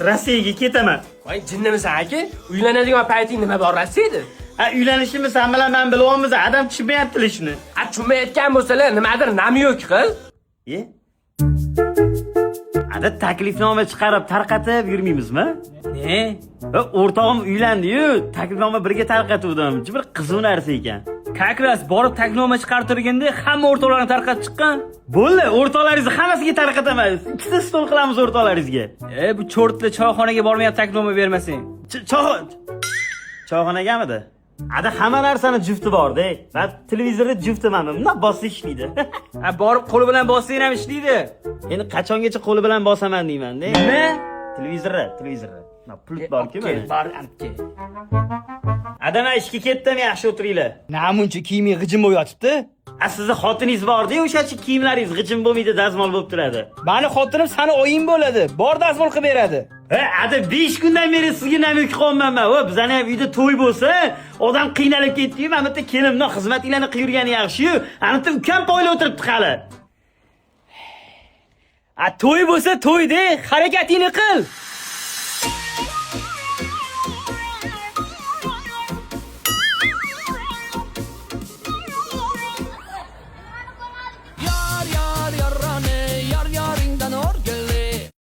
Rossiyaga ketaman. Voy, jinnimisan aka? Uylanadigan payting nima bor Rossiyada? Uylanishimiz ham bilan men bilyapmiz, adam tushunmayapti shuni. Tushunmayotgan bo'lsalar, nimadir namyoq qil. Ada taklifnoma chiqarib tarqatib yurmaymizmi? Ne? O'rtog'im uylandi-yu, taklifnoma birga tarqatuvdim. Bir qiziq narsa ekan. Kakras borib taklifnoma chiqarib turganda hamma o'rtoqlarni tarqatib chiqqan. Bo'ldi, o'rtoqlaringizni hammasiga tarqatamiz. Ikkita stol qilamiz o'rtoqlaringizga. Bu cho'rtli choyxonaga bormayap taklifnoma bermasang. Choyxonagamidi? Ada hamma narsani jufti bor-da. Va televizorda jufti mana bundoq bosib ishlaydi. Borib qo'li bilan bossang ham ishlaydi. Endi qachongacha qo'li bilan bosaman deyman-da. Nima? Televizorda. Pult bor-ku mana. Bor, amki. Adana ishga ketdim, yaxshi o'tiringlar. Namuncha kiyiming g'ijim bo'lib yotibdi? Sizni xotiningiz bor-da, o'shachi kiyimlaringiz g'ijim bo'lmaydi, dazmol bo'lib turadi. Mani xotinim sani oying bo'ladi. Bor dazmol qilib beradi. Ada 5 kundan beri sizga namyoq qilmayman men. Bizani ham uyda to'y bo'lsa, odam qiynalib ketdi-yu, mana bu yerda kelimni xizmatinglarni qilib yurgani yaxshi-yu. Ana bu ukam poyla o'tiribdi hali. To'y bo'lsa to'yda, harakatingni qil.